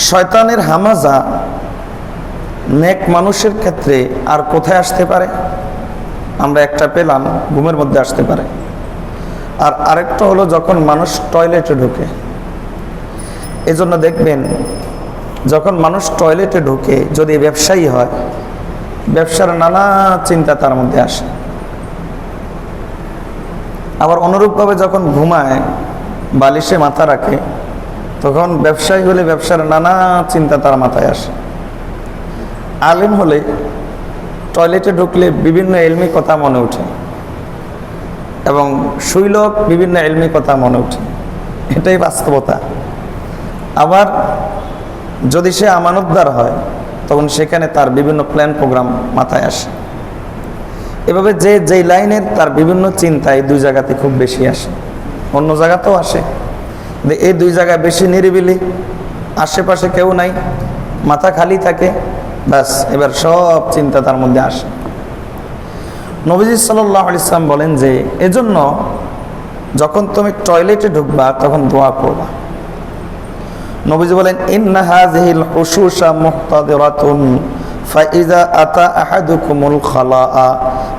শয়তানের হামাজা নেক মানুষের ক্ষেত্রে আর কোথায় আসতে পারে? আমরা একটা পেলাম, ঘুমের মধ্যে আসতে পারে। আর আরেকটা হলো যখন মানুষ টয়লেটে ঢোকে। এজন্য দেখবেন যখন মানুষ টয়লেটে ঢোকে, যদি ব্যবসায়ী হয়, ব্যবসার নানা চিন্তা তার মধ্যে আসে। আবার অনুরূপভাবে যখন ঘুমায়, বালিশে মাথা রাখে, তখন ব্যবসায়ী হলে ব্যবসার নানা চিন্তা তার মাথায় আসে। আলেম হলে টয়লেটে ঢুকলে বিভিন্ন এলমি কথা মনে ওঠে, এবং শৈলক বিভিন্ন এলমি কথা মনে ওঠে। এটাই বাস্তবতা। আবার যদি সে আমানতদার হয়, তখন সেখানে তার বিভিন্ন প্ল্যান প্রোগ্রাম মাথায় আসে। এভাবে যে যেই লাইনের তার বিভিন্ন চিন্তা এই দুই জায়গাতে খুব বেশি আসে। অন্য জায়গাতেও আসে, এই দুই জায়গায় বেশি নিরিবিলি, আশেপাশে কেউ নাই, মাথা খালি থাকে, ব্যাস এবার সব চিন্তা তার মধ্যে আসে। নবীজি সাল্লাল্লাহু আলাইহি ওয়াসাল্লাম বলেন যে এজন্য যখন তুমি টয়লেটে ঢুকবা তখন দোয়া করবা। নবীজি বলেন, ইন্না হাযিহিল হুশুশা মুহতাদিরাতুন ফাইযা আতা আহাদুকুমুল খালাআ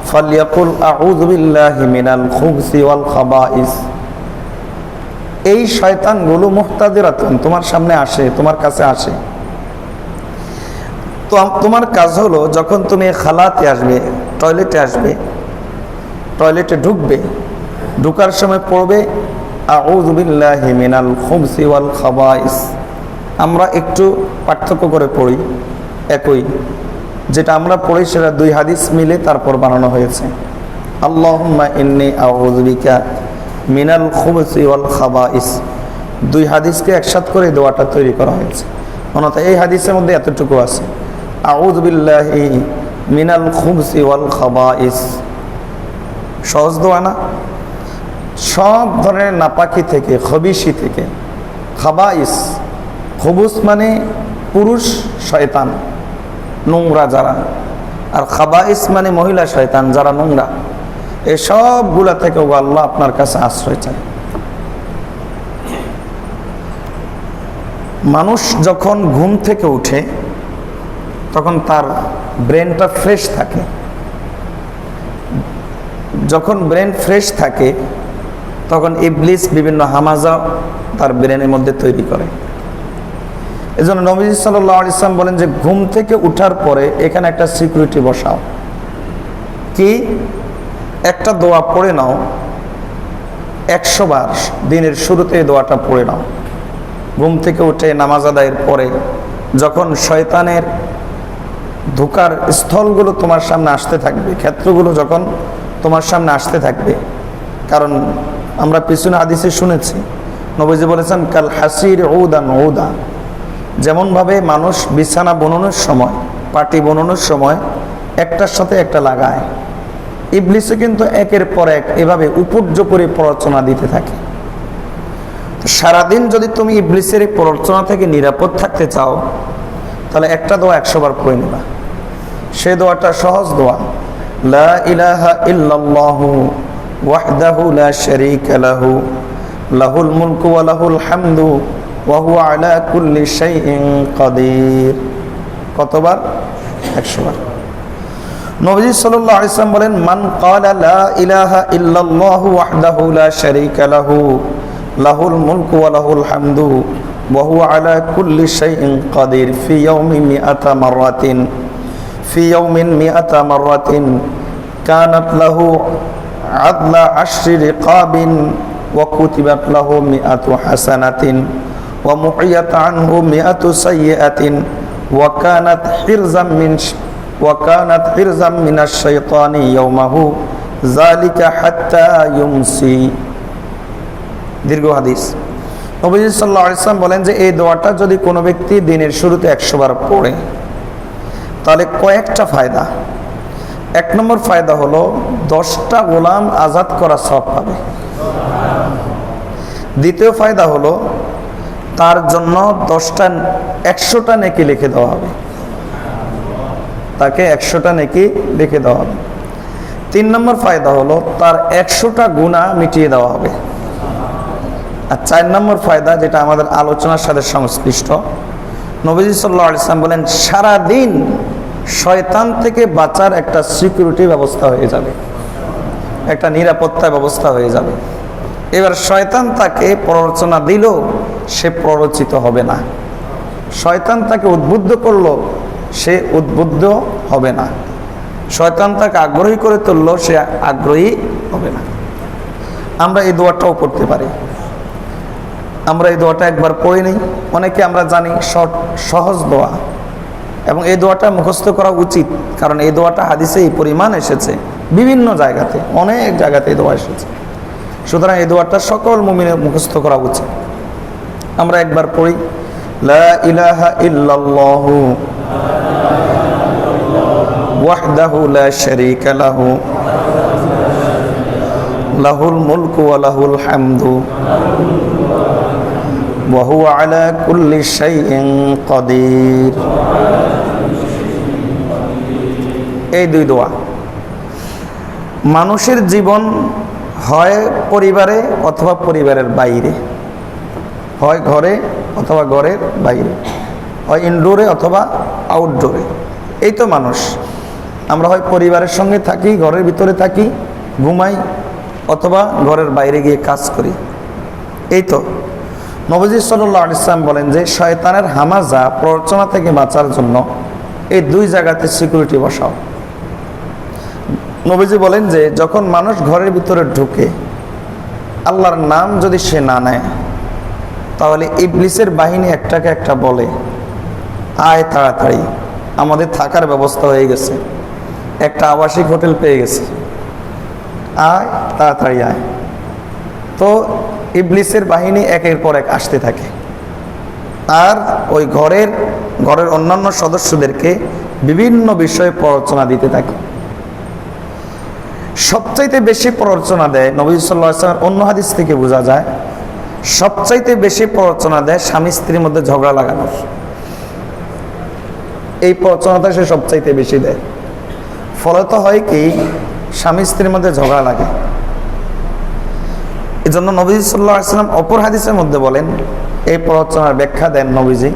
ফালইয়াকুল আউযু বিল্লাহি মিনাল খুবসি ওয়াল খাবাইস। এই শয়তানগুলো মুহতাদিরাতুন, তোমার সামনে আসে, তোমার কাছে আসে। তো তোমার কাজ হলো যখন তুমি খালাতে আসবে, টয়লেটে আসবে, টয়লেটে ঢুকবে, ঢুকার সময় পড়বে আউযু বিল্লাহি মিনাল খুবসি ওয়াল খাবাইস। আমরা একটু পার্থক্য করে পড়ি, একই যেটা আমরা পড়ি সেটা দুই হাদিস মিলে তারপর বানানো হয়েছে। আল্লাহুম্মা ইন্নী আউযু বিকা মিনাল খুবসি ওয়াল খাবাইস, দুই হাদিসকে একসাথে করে দোয়াটা তৈরি করা হয়েছে। অন্যথা এই হাদিসের মধ্যে এতটুকু আছে, আউযু বিল্লাহি মিনাল খুবসি ওয়াল খাবাইস। সহজ দোয়া না? সব ধরনের নাপাকি থেকে, খবিসি থেকে, খাবাইস, খুবুস মানে পুরুষ শয়তান, নোংরা যারা, আর খাবাইস মানে মহিলা শয়তান যারা নোংরা, এই সবগুলা থেকে আল্লাহ আপনার কাছে আশ্রয় চায়। মানুষ যখন ঘুম থেকে উঠে তখন তার ব্রেনটা ফ্রেশ থাকে। যখন ব্রেন ফ্রেশ থাকে তখন ইবলিস বিভিন্ন হামাজা তার ব্রেনের মধ্যে তৈরি করে। এজন্য নবী সাল্লাল্লাহু আলাইহি ওয়াসাল্লাম বলেন যে ঘুম থেকে উঠার পরে এখানে একটা সিকিউরিটি বসাও। কি? একটা দোয়া পড়ে নাও 100 বার, দিনের শুরুতে দোয়াটা পড়ে নাও। ঘুম থেকে উঠে নামাজ আদায়ের পরে যখন শয়তানের ধোঁকার স্থলগুলো তোমার সামনে আসতে থাকবে, ক্ষেত্রগুলো যখন তোমার সামনে আসতে থাকবে, কারণ আমরা পিছনে হাদিসে শুনেছি নবীজি বলেছেন কাল হাসির উদান উদা, যেমনভাবে মানুষ বিছানা বুননের সময়, পাটি বুননের সময় একটার সাথে একটা লাগায়, ইবলিসে কিন্তু একের পর এক এভাবে উপর্যুপরি প্ররোচনা দিতে থাকে। সারাদিন যদি তুমি ইবলিসের এই প্ররোচনা থেকে নিরাপদ থাকতে চাও, তাহলে একটা দোয়া 100 বার পড়ে নেবা। সেই দোয়াটা সহজ দোয়া, লা ইলাহা ইল্লাল্লাহু ওয়াহদাহু লা শারীকা লাহু লাহুল মুলকু ওয়া লাহুল হামদু ওয়া হুয়া আলা কুল্লি শাইইন কাদির। কতবার? 100 বার। নবী সাল্লাল্লাহু আলাইহি ওয়াসাল্লাম বলেন, মান ক্বালা লা ইলাহা ইল্লাল্লাহু ওয়াহদাহু লা শারীকা লাহু লাহুল মুলকু ওয়া লাহুল হামদু ওয়া হুয়া আলা কুল্লি শাইইন কাদির ফি ইয়াউমি মিআতা মাররাতিন ফি ইয়াউমিন মিআতা মাররাতিন কানাত লাহু আদলা আশরি রিকাবিন ওয়া কুতিবাত লাহু মিআতু হাসানাতিন ওয়া মুহিয়াত আনহু মিআতু সাইয়্যাতিন ওয়া কানাত হিরজাম ওয়া কানাত হিরজাম মিনাশ শাইতানি ইয়াওমাহু যালিকা হাত্তা ইউমসি। দীর্ঘ হাদিস। নবী সাল্লাল্লাহু আলাইহি ওয়াসাল্লাম বলেন যে এই দোয়াটা যদি কোনো ব্যক্তি দিনের শুরুতে 100 বার পড়ে তাহলে কয়েকটা ফায়দা। 1 নম্বর ফায়দা হলো 10টা গোলাম আজাদ করা সওয়াব পাবে। দ্বিতীয় ফায়দা হলো তার জন্য 100টা নেকি লিখে দেওয়া হবে, তাকে 100টা নেকি লিখে দেওয়া হবে। 3 নম্বর ফায়দা হলো তার 100টা গুনাহ মিটিয়ে দেওয়া হবে। আর 4 নম্বর ফায়দা, যেটা আমাদের আলোচনার সাথে সংশ্লিষ্ট, নবীজি সাল্লাল্লাহু আলাইহি ওয়াসাল্লাম বলেন সারাদিন শয়তান থেকে বাঁচার একটা সিকিউরিটি ব্যবস্থা হয়ে যাবে, একটা নিরাপত্তা ব্যবস্থা হয়ে যাবে। এবার শয়তান তাকে প্ররোচনা দিল, সে প্ররোচিত হবে না। শয়তান তাকে উদ্বুদ্ধ করলো, সে উদ্বুদ্ধ হবে না। শয়তান তাকে আগ্রহী করে তুললো, সে আগ্রহী হবে না। আমরা এই দোয়াটাও পড়তে পারি। আমরা এই দোয়াটা একবার পড়ে নিই। অনেকে আমরা জানি সহজ দোয়া, এবং এই দোয়াটা মুখস্থ করা উচিত, কারণ এই দোয়াটা হাদিসে এই পরিমাণ এসেছে, বিভিন্ন জায়গাতে, অনেক জায়গাতে এই দোয়া এসেছে। সুতরাং এই দোয়াটা সকল মুমিনের মুখস্থ করা উচিত। আমরা একবার পড়ি, লা ইলাহা ইল্লাল্লাহু ওয়াহদাহু লা শারীকা লাহু লাহুল মুলকু ওয়া লাহুল হামদু ওয়া হুয়া আলা কুল্লি শাইইন কাদির। এই দুই দোয়া মানুষের জীবন হয় পরিবারে অথবা পরিবারের বাইরে, হয় ঘরে অথবা ঘরের বাইরে, হয় ইনডোরে অথবা আউটডোরে। এই তো মানুষ, আমরা হয় পরিবারের সঙ্গে থাকি, ঘরের ভিতরে থাকি, ঘুমাই, অথবা ঘরের বাইরে গিয়ে কাজ করি। এই তো নবীজি সাল্লাল্লাহু আলাইহি ওয়াসাল্লাম বলেন যে শয়তানের হামাজা প্ররোচনা থেকে বাঁচার জন্য এই দুই জায়গাতে সিকিউরিটি বসাও। নবীজি বলেন যে যখন মানুষ ঘরের ভিতরে ঢুকে আল্লাহর নাম যদি সে না নেয়, তাহলে ইবলিসের বাহিনী একটাকে একটা বলে, আয় তাড়াতাড়ি, আমাদের থাকার ব্যবস্থা হয়ে গেছে, একটা আবাসিক হোটেল পেয়ে গেছে, আয় তাড়াতাড়ি আয়। তো ইবলিসের বাহিনী একের পর এক আসতে থাকে, আর ওই ঘরের অন্যান্য সদস্যদেরকে বিভিন্ন বিষয়ে প্ররোচনা দিতে থাকে। সবচাইতে বেশি প্ররোচনা দেয়, নবী সাল্লাল্লাহু আলাইহি ওয়াসাল্লাম অন্য হাদিস থেকে বোঝা যায়, সবচাইতে বেশি প্ররোচনা দেয় স্বামী স্ত্রীর মধ্যে ঝগড়া লাগানোর। এই প্ররোচনাটা সে সবচাইতে বেশি দেয়। ফলত হয় কি, স্বামী স্ত্রীর মধ্যে ঝগড়া লাগে। এই জন্য নবীজি সাল্লাল্লাহু আলাইহি ওয়াসাল্লাম অপর হাদিসের মধ্যে বলেন, এই প্ররোচনার ব্যাখ্যা দেন নবীজি,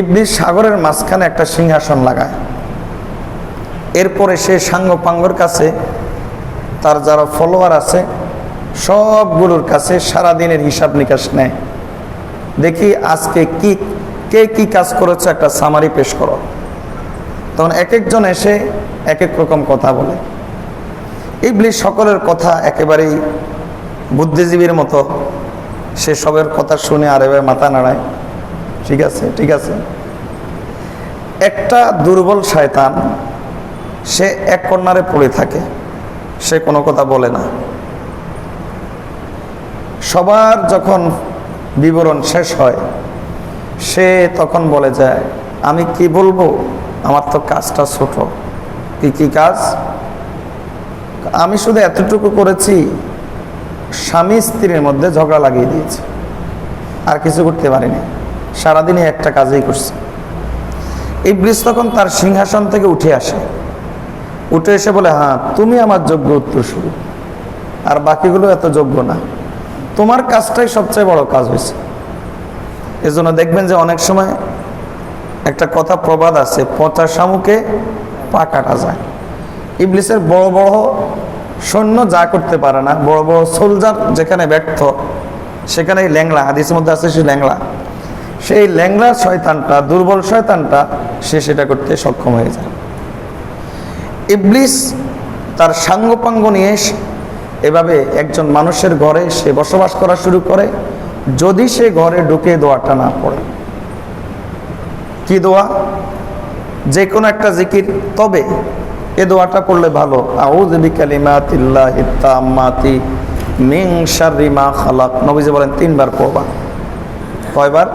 ইবলিস সাগরের মাঝখানে একটা সিংহাসন লাগায়, এরপরে সে সাঙ্গপাঙ্গর কাছে, তার যারা ফলোয়ার আছে সবগুলোর কাছে সারাদিনের হিসাব নিকাশ নেয়। দেখি আজকে কে কি কাজ করেছে, একটা সামারি পেশ করো। তখন এক একজন এসে এক এক রকম কথা বলে। ইবলিস সকলের কথা একেবারেই বুদ্ধিজীবীর মতো, সে সবের কথা শুনে আর এবার মাথা নাড়ায়, ঠিক আছে ঠিক আছে। একটা দুর্বল শয়তান, সে এক কর্নারে পড়ে থাকে, সে কোনো কথা বলে না। সবার যখন বিবরণ শেষ হয়, সে তখন বলে যায়, আমি কি বলবো, আমার তো কাজটা ছোট। কি কাজ? আমি শুধু এতটুকু করেছি, স্বামী স্ত্রীর মধ্যে ঝগড়া লাগিয়ে দিয়েছি, আর কিছু করতে পারিনি, সারাদিনে একটা কাজই করছি। ইবলিস তখন তার সিংহাসন থেকে উঠে আসে, উঠে এসে বলে, হ্যাঁ তুমি আমার যোগ্য উত্তরসূরি, আর বাকিগুলো এত যোগ্য না, তোমার কাজটাই সবচেয়ে বড় কাজ হয়েছে। এজন্য দেখবেন যে অনেক সময় একটা কথা প্রবাদ আছে, পচা শামুকে পা কাটা যায়। ইবলিসের বড় বড় সৈন্য যা করতে পারে না, বড় বড় সোলজার যেখানে ব্যর্থ, সেখানে ল্যাংলা, হাদিসের মধ্যে আছে সে ল্যাংলা, সেই ল্যাংলা শয়তানটা, দুর্বল শয়তানটা, সে সেটা করতে সক্ষম হয়ে যায়। ইবলিস তার সাঙ্গপাঙ্গ নিয়ে এভাবে একজন মানুষের ঘরে সে বসবাস করা শুরু করে, যদি সে ঘরে ঢুকে দোয়াটা না পড়ে। কি দোয়া? যে কোনো একটা জিকির, তবে এ দোয়াটা পড়লে ভালো, আউযু বিকালিমাতিল্লাহি তাম্মাতি মিন শাররি মা খালাক। নবীজি বলেন 3 বার পড়বা। কয়বার?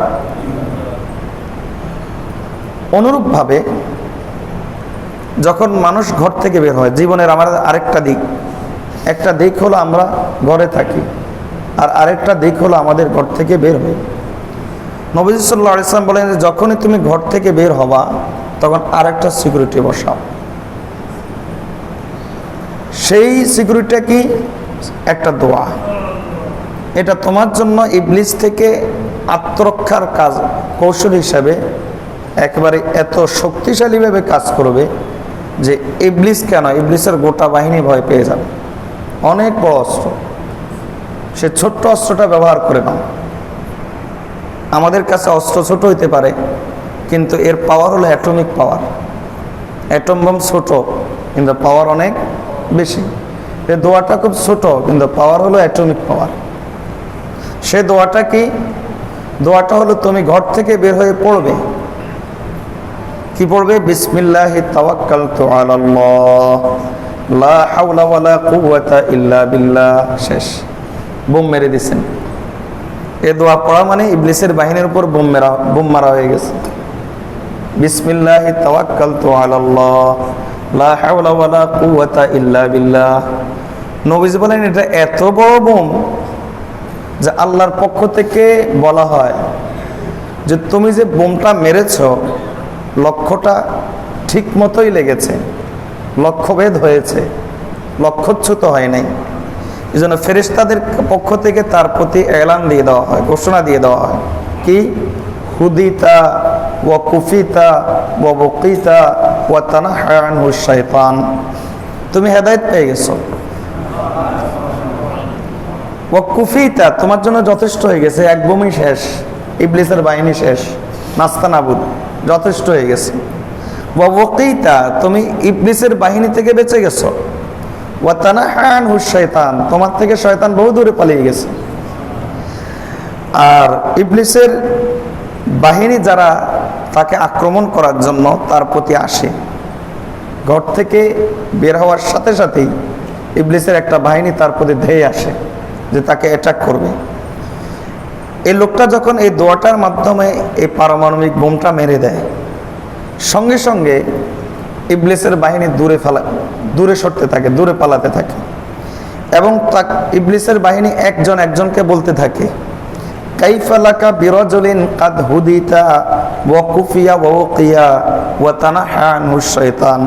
অনুরূপভাবে যখন মানুষ ঘর থেকে বের হয়, জীবনের আমার আরেকটা দিক, একটা দিক হলো আমরা ঘরে থাকি, আর আরেকটা দিক হলো আমাদের ঘর থেকে বের হই। নবী সাল্লাল্লাহু আলাইহি ওয়াসাল্লাম বলেন যে যখনই তুমি ঘর থেকে বের হবা তখন আরেকটা সিকিউরিটি বসাও। সেই সিকিউরিটিটা কি? একটা দোয়া। এটা তোমার জন্য ইবলিস থেকে আত্মরক্ষার কাজ কৌশল হিসাবে একেবারে এত শক্তিশালীভাবে কাজ করবে যে ইবলিস কেন, ইবলিসের গোটা বাহিনী ভয় পেয়ে যাবে। অনেক বড় অস্ত্র, সে ছোট্ট অস্ত্রটা ব্যবহার করে নাও। আমাদের কাছে অস্ত্র ছোট হইতে পারে, কিন্তু এর পাওয়ার হলো অ্যাটমিক পাওয়ার। অ্যাটম বম ছোট, কিন্তু পাওয়ার অনেক বেশি। এই দোয়াটা খুব ছোট, কিন্তু পাওয়ার হলো অ্যাটমিক পাওয়ার। সে দোয়াটা কি? দোয়াটা হলো তুমি ঘর থেকে বের হয়ে পড়বে। কি পড়বে? বিসমিল্লাহি তাওয়াক্কালতু আলাল্লাহ লা হাওলা ওয়ালা কুওয়াতা ইল্লা বিল্লাহ। শেষ। বোম মেরে দিছেন। এই দোয়া পড়া মানে ইবলিসের বাহিনীর উপর বোম মারা হয়ে গেছে। বিসমিল্লাহি তাওয়াক্কালতু আলাল্লাহ লা হাওলা ওয়ালা কুওয়াতা ইল্লা বিল্লাহ। নবীজি বলেন এটা এত বড় বোম যে আল্লাহর পক্ষ থেকে বলা হয় যে তুমি যে বোমটা মেরেছ লক্ষ্যটা ঠিক মতোই লেগেছে, লক্ষ্যভেদ হয়েছে, লক্ষ্যচ্যুত হয় নাই। এই জন্য ফেরেশতাদের পক্ষ থেকে তার প্রতি এলান দিয়ে দেওয়া হয়, ঘোষণা দিয়ে দেওয়া হয়। কি? হুদিতা ওয়া কুফিতা ওয়া বকিতা ওয়া তানাহা আনহু শাইতান। তুমি হেদায়েত পেয়ে গেছো। ওয়া কুফিতা, তোমার জন্য যথেষ্ট হয়ে গেছে, এক বোমই শেষ, ইবলিসের বাহিনী শেষ, নাস্তানাবুদ, যথেষ্ট হয়ে গেছে। ওয়া বকিতা, তুমি ইবলিসের বাহিনী থেকে বেঁচে গেছো। ওয়া তানাহা আনহু শাইতান, তোমার থেকে শয়তান বহু দূরে পালিয়ে গেছে। আর ইবলিসের বাহিনী যারা তাকে আক্রমণ করার জন্য তার প্রতি আসে, ঘর থেকে বের হওয়ার সাথে সাথেই ইবলিসের একটা বাহিনী তার প্রতি ধেয়ে আসে যে তাকে অ্যাটাক করবে। এই লোকটা যখন এই দোয়াটার মাধ্যমে এই পারমাণবিক বোমটা মেরে দেয়, সঙ্গে সঙ্গে ইবলিসের বাহিনী দূরে সরতে থাকে, দূরে পালাতে থাকে। এবং ইবলিসের বাহিনী একজন একজনকে বলতে থাকে, কাইফা লাকা বিরাজুলিন কাদ হুদিতা ওয়া কুফিয়া ওয়া ওকিয়া ওয়া তানাহা আনহু শাইতান।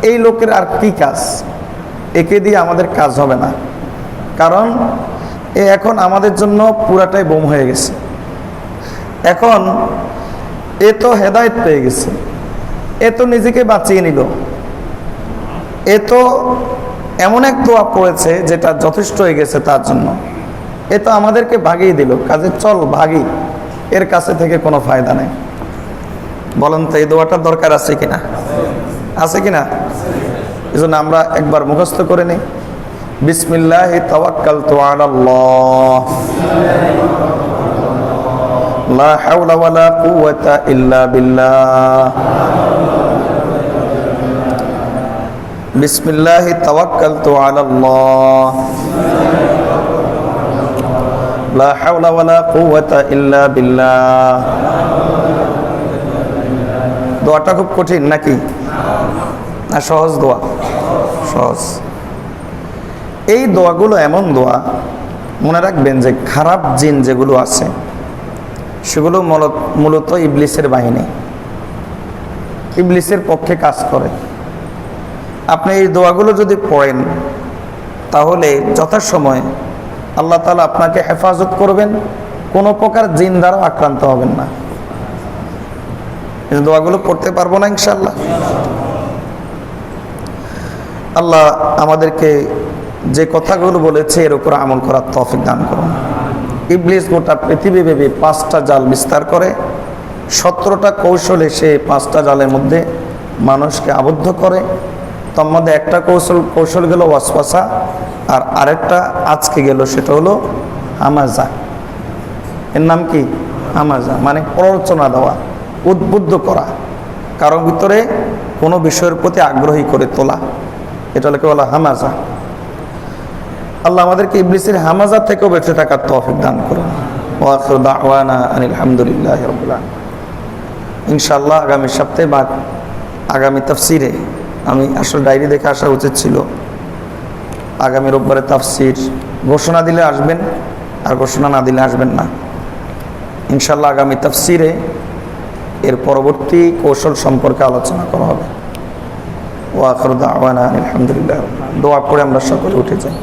এই লোকের আর কি কাজ? একে দিয়ে আমাদের কাজ হবে না, কারণ এ এখন আমাদের জন্য পুরাটাই বোম হয়ে গেছে। এখন এ তো হেদায়েত পেয়ে গেছে, এ তো নিজেকে বাঁচিয়ে নিল, এ তো এমন এক দোয়া পড়েছে যেটা যথেষ্ট হয়ে গেছে তার জন্য। এ তো আমাদেরকে ভাগিয়ে দিল, কাজে চল ভাগি, এর কাছে থেকে কোনো ফায়দা নেই। বলেন তো এই দোয়াটার দরকার আছে কিনা? আছে কিনা? এই জন্য আমরা একবার মুখস্থ করে নিই, বিসমিল্লাহি তাওয়াক্কালতু আলাল্লাহ লা হাওলা ওয়ালা কুওয়াতা ইল্লা বিল্লাহ। বিসমিল্লাহি তাওয়াক্কালতু আলাল্লাহ লা হাওলা ওয়ালা কুওয়াতা ইল্লা বিল্লাহ। দোয়াটা খুব কঠিন নাকি? না সহজ দোয়া? সহজ। এই দোয়াগুলো এমন দোয়া, মনে রাখবেন যে খারাপ জিন যেগুলো আছে সেগুলো মূলত ইবলিসের বাহিনী, ইবলিসের পক্ষে কাজ করে। আপনি এই দোয়াগুলো যদি পড়েন তাহলে যথাসময়ে আল্লাহ তাআলা আপনাকে হেফাজত করবেন, কোনো প্রকার জিন দ্বারা আক্রান্ত হবেন না। এই দোয়াগুলো পড়তে পারবো না ইনশাআল্লাহ? আল্লাহ আমাদেরকে যে কথাগুলো বলেছে এর উপর আমল করার তৌফিক দান করুন। ইবলিস গোটা পৃথিবীব্যাপী 5টা জাল বিস্তার করে, 17টা কৌশলে সে 5টা জালের মধ্যে মানুষকে আবদ্ধ করে। তার মধ্যে একটা কৌশল গেল ওয়াসওয়াসা, আর আরেকটা আজকে গেল, সেটা হলো হামাজা। এর নাম কি? হামাজা, মানে প্ররোচনা দেওয়া, উদ্বুদ্ধ করা, কারোর ভিতরে কোনো বিষয়ের প্রতি আগ্রহী করে তোলা, এটা হলো বলা হামাজা। আল্লাহ আমাদেরকে ইবলিসের হামাজা থেকেও বেঁচে থাকার তৌফিক দান করুন। ওয়া আখিরু দাওয়ানা আনিল হামদুলিল্লাহি রাব্বিল আলামিন। ইনশাআল্লাহ আগামী সপ্তাহে বা আগামী তাফসিরে, আমি আসলে ডায়েরি দেখে আসা উচিত ছিল, আগামী রোববারে তাফসির ঘোষণা দিলে আসবেন, আর ঘোষণা না দিলে আসবেন না। ইনশাআল্লাহ আগামী তাফসিরে এর পরবর্তী কৌশল সম্পর্কে আলোচনা করা হবে। ওয়া আখিরু দাওয়ানা আনিল হামদুলিল্লাহি রাব্বিল আলামিন। দোয়া করে আমরা সকলে উঠে যাই।